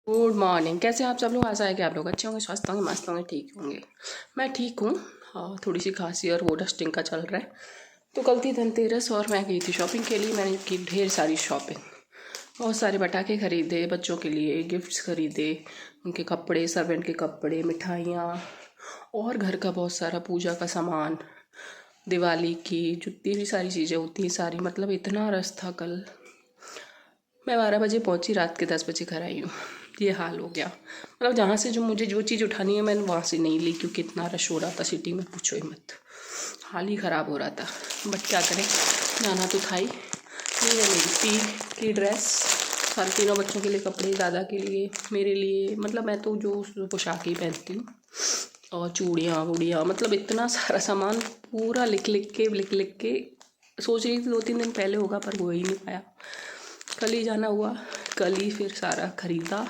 Good morning. कैसे हैं आप सब लोग? आशा है कि आप लोग अच्छे होंगे, स्वस्थ होंगे, मस्त होंगे, ठीक होंगे। मैं ठीक हूँ। हाँ, थोड़ी सी खांसी और वो डस्टिंग का चल रहा है। तो कल थी धनतेरस और मैं गई थी शॉपिंग के लिए। मैंने की ढेर सारी शॉपिंग, बहुत सारे पटाखे खरीदे, बच्चों के लिए गिफ्ट्स खरीदे, उनके कपड़े, सर्वेंट के कपड़े, मिठाइयाँ और घर का बहुत सारा पूजा का सामान, दिवाली की जितनी भी सारी चीज़ें होती हैं सारी। मतलब इतना रश था कल। मैं 12 बजे पहुंची, रात के 10 बजे घर आई हूँ। ये हाल हो गया। मतलब जहाँ से जो मुझे जो चीज़ उठानी है मैंने वहाँ से नहीं ली, क्योंकि इतना रश हो रहा था सिटी में, पूछो ही मत। हाल ही ख़राब हो रहा था, बट क्या करें, जाना तो था ही। ये है मेरी पी की ड्रेस, सारे तीनों बच्चों के लिए कपड़े, दादा के लिए, मेरे लिए। मतलब मैं तो जो पोशाक ही पहनती हूँ, और चूड़ियाँ वूड़ियाँ, मतलब इतना सारा सामान पूरा लिख लिख के सोच रही थी 2-3 दिन पहले होगा, पर हो ही नहीं पाया। कल ही जाना हुआ, कल ही फिर सारा ख़रीदा।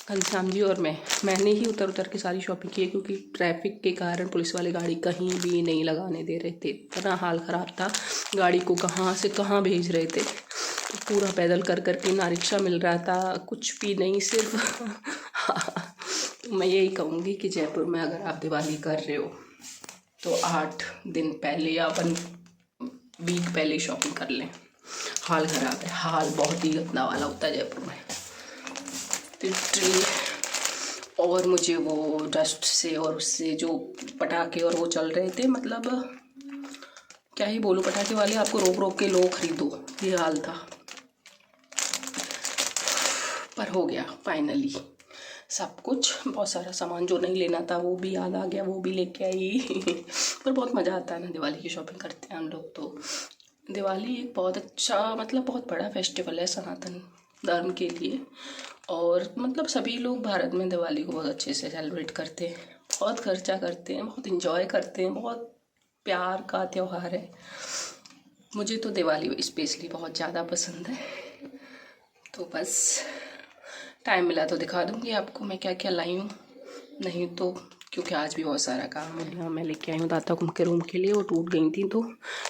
घनश्याम जी और मैंने ही उतर के सारी शॉपिंग की है, क्योंकि ट्रैफिक के कारण पुलिस वाले गाड़ी कहीं भी नहीं लगाने दे रहे थे। इतना हाल ख़राब था, गाड़ी को कहाँ से कहाँ भेज रहे थे। तो पूरा पैदल कर के, ना रिक्शा मिल रहा था, कुछ भी नहीं, सिर्फ तो मैं यही कहूँगी कि जयपुर में अगर आप दिवाली कर रहे हो तो 8 दिन पहले या 1 वीक पहले शॉपिंग कर लें। हाल ख़राब है, हाल बहुत ही गंदा वाला होता है जयपुर में लिटरली। और मुझे वो डस्ट से और उससे जो पटाखे और वो चल रहे थे, मतलब क्या ही बोलूँ, पटाखे वाले आपको रोक रोक के लो खरीदो, ये हाल था। पर हो गया फाइनली सब कुछ। बहुत सारा सामान जो नहीं लेना था वो भी याद आ गया, वो भी लेके आई। पर बहुत मज़ा आता है ना, दिवाली की शॉपिंग करते हैं हम लोग तो। दिवाली एक बहुत अच्छा, मतलब बहुत बड़ा फेस्टिवल है सनातन धर्म के लिए। और मतलब सभी लोग भारत में दिवाली को बहुत अच्छे से सेलिब्रेट करते हैं, बहुत खर्चा करते हैं, बहुत इंजॉय करते हैं, बहुत प्यार का त्यौहार है। मुझे तो दिवाली स्पेशली बहुत ज़्यादा पसंद है। तो बस टाइम मिला तो दिखा दूँगी आपको मैं क्या क्या लाई हूँ, नहीं तो क्योंकि आज भी बहुत सारा काम है। यहाँ मैं लेके आई हूँ दाता कुम के रूम के लिए, वो टूट गई थी तो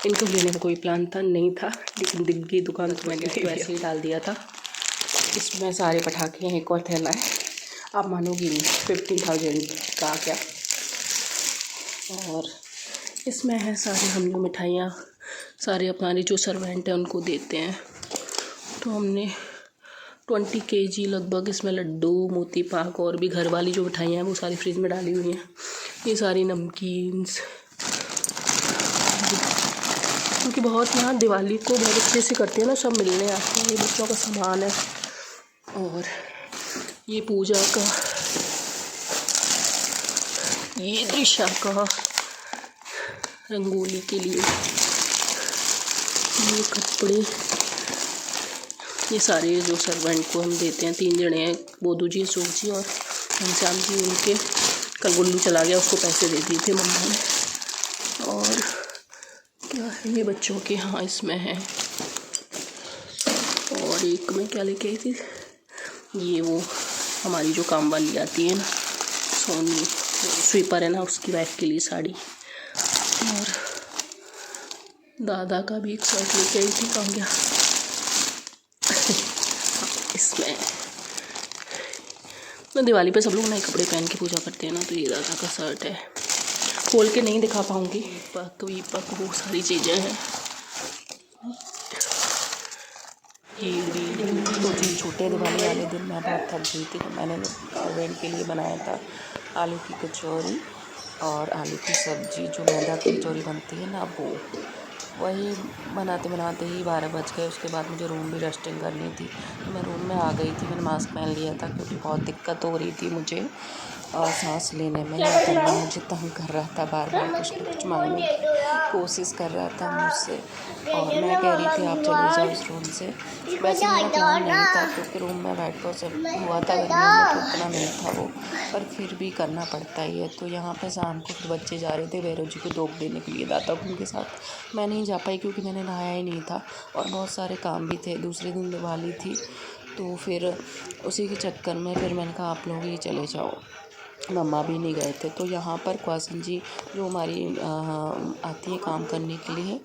इनको लेने का कोई प्लान था नहीं था, लेकिन दिख गई दुकान तो मैंने वैसे ही डाल दिया था। इसमें सारे पटाखे हैं, एक और थैला है, आप मानोगी नहीं, 15,000 का क्या। और इसमें है सारे हम जो मिठाइयाँ, सारे अपना जो सर्वेंट हैं उनको देते हैं। तो हमने 20 kg लगभग इसमें लड्डू, मोती पाक और भी घर वाली जो मिठाइयाँ हैं वो सारी फ्रिज में डाली हुई हैं। ये सारी नमकीन्स, क्योंकि बहुत यहाँ दिवाली को बहुत अच्छे से करते हैं ना, सब मिलने आते हैं। ये बच्चों का सामान है, और ये पूजा का, ये दिशा का रंगोली के लिए, ये कपड़े, ये सारे जो सर्वेंट को हम देते हैं। 3 जने हैं, बोधू जी, अशोक जी और घनश्याम जी। उनके कल गुल्लू चला गया, उसको पैसे दे दिए थे मम्मा ने। और क्या है ये बच्चों के, हाँ इसमें है। और एक मैं क्या लेके आई थी, ये वो हमारी जो काम वाली आती है ना, सोनी स्वीपर है ना, उसकी वाइफ के लिए साड़ी। और दादा का भी एक शर्ट लेके आई थी, कहाँ गया। इसमें मैं दिवाली पे सब लोग नए कपड़े पहन के पूजा करते हैं ना, तो ये दादा का शर्ट है, खोल के नहीं दिखा पाऊँगी। दीपक वो सारी चीज़ें हैं। ये भी 2-3 छोटे दिवाली वाले दिन मैं बहुत थक गई थी, तो मैंने सर्वेंट के लिए बनाया था आलू की कचौरी और आलू की सब्ज़ी, जो मैदा की कचौरी बनती है ना, वो वही बनाते बनाते ही 12 बज गए। उसके बाद मुझे रूम भी डस्टिंग करनी थी, तो मैं रूम में आ गई थी। मैंने मास्क पहन लिया था, क्योंकि बहुत दिक्कत हो रही थी मुझे और सांस लेने में। ये करना मुझे तंग कर रहा था, बार बार कुछ न कुछ मांगने की कोशिश कर रहा था मुझसे। और मैं कह रही थी आप चले जाओ इस रूम से। वैसे मेरा प्लान नहीं था, क्योंकि रूम में बैठ कर सब हुआ था गर्मियों में, तो उतना नहीं था वो, पर फिर भी करना पड़ता ही है। तो यहाँ पे शाम को फिर बच्चे जा रहे थे भैरव जी को दोग देने के लिए दाता कुम के साथ। मैं नहीं जा पाई, क्योंकि मैंने नहाया ही नहीं था और बहुत सारे काम भी थे। दूसरे दिन दिवाली थी, तो फिर उसी के चक्कर में फिर मैंने कहा आप लोग ही चले जाओ, मम्मा भी नहीं गए थे। तो यहाँ पर क्वासन जी जो हमारी आती है काम करने के लिए,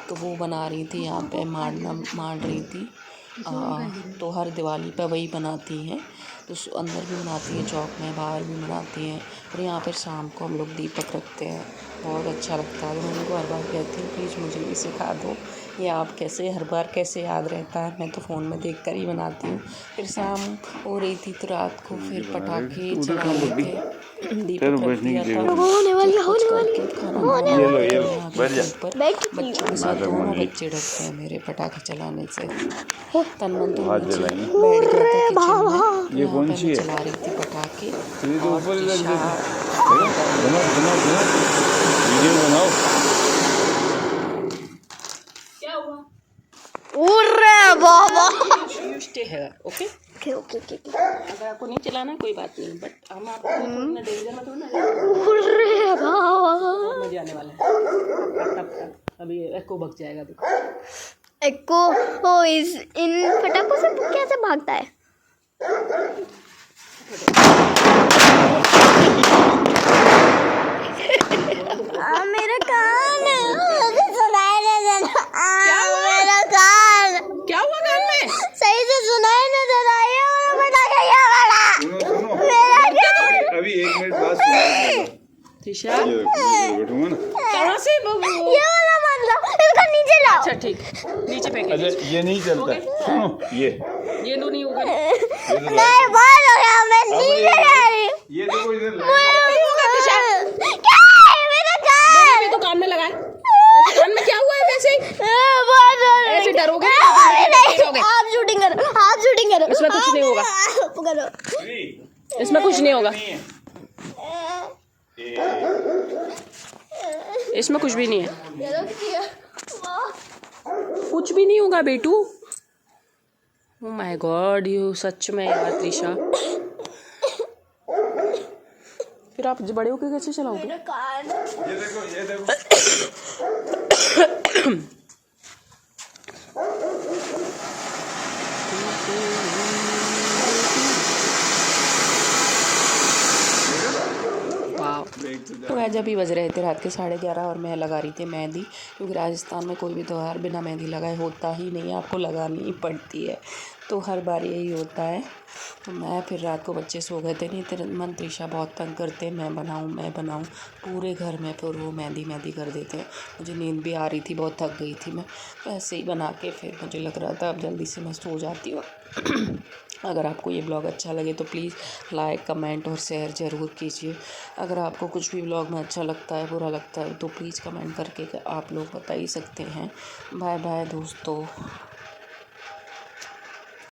तो वो बना रही थी, यहाँ पे मांड रही थी। तो हर दिवाली पर वही बनाती हैं। तो अंदर भी बनाती हैं, चौक में बाहर भी बनाती हैं। और यहाँ पर शाम को हम लोग दीपक रखते हैं, बहुत अच्छा लगता है। तो मैं उनको हर बार कहती हूँ प्लीज़ मुझे भी सिखा दो, ये आप कैसे हर बार कैसे याद रहता है। मैं तो फ़ोन में देख कर ही बनाती हूँ। फिर शाम हो रही थी तो रात को फिर पटाखे चला रहे थे, दीपक रख दिया था। कुछ करके खाना बनाना यहाँ के ऊपर बच्चों के साथ दोनों बच्चे डरते हैं मेरे पटाखे चलाने से। तन्मन तो नीचे बैठ गया था किचन में, यहाँ पे मैं चला रही थी पटाखे और क्या हुआ? Okay okay okay. अगर आपको नहीं चलाना कोई बात नहीं, बट हम आपको थोड़ा डेंजर में थोड़ा मजे आने वाला है। तब अभी एको भग जाएगा। देखो एको इन पटाखों से कैसे भागता है? मेरा कान सुनाई नहीं दे रहा। मेरा कान क्या हुआ? कान में सही से सुनाई नहीं दे रहा है। और पटाखा क्या वाला मेरा कान अभी 1 मिनट बाद सुनाई त्रिशा बैठूंगा ना। कहाँ से ये वाला मतलब इसको नीचे लाओ। अच्छा ठीक, नीचे फेंक। अच्छा ये नहीं चलता है, सुनो ये दो नहीं होगा। नहीं बहुत हो गया, मैं नीचे जा रही हूँ। ये देखो इधर क्या है मेरा कान? तो कान में लगाए, कान में क्या हुआ है? वैसे ऐसे डरोगे? आप शूटिंग करो, आप शूटिंग करो। इसमें कुछ नहीं होगा, करो। इसमें कुछ नहीं होगा, इसमें कुछ भी नहीं है, कुछ भी नहीं होगा बेटू। ओह माय गॉड, यू सच में यार त्रिशा। फिर आप बड़े होके कैसे चलाओगे? ये देखो तो आज अभी बज रहे थे रात के 11:30 और मैं लगा रही थी मेहंदी, क्योंकि राजस्थान में कोई भी त्यौहार बिना मेहंदी लगाए होता ही नहीं है, आपको लगानी ही पड़ती है। तो हर बार यही होता है। तो मैं फिर रात को बच्चे सो गए थे, नहीं तेरे मन त्रिशा बहुत तंग करते, मैं बनाऊँ पूरे घर में फिर वो मेहंदी कर देते हैं। मुझे नींद भी आ रही थी, बहुत थक गई थी मैं, तो ऐसे ही बना के फिर मुझे लग रहा था अब जल्दी से मैं सो जाती हूँ। अगर आपको ये ब्लॉग अच्छा लगे तो प्लीज़ लाइक कमेंट और शेयर ज़रूर कीजिए। अगर आपको कुछ भी ब्लॉग में अच्छा लगता है बुरा लगता है तो प्लीज़ कमेंट करके आप लोग बता ही सकते हैं। बाय बाय दोस्तों।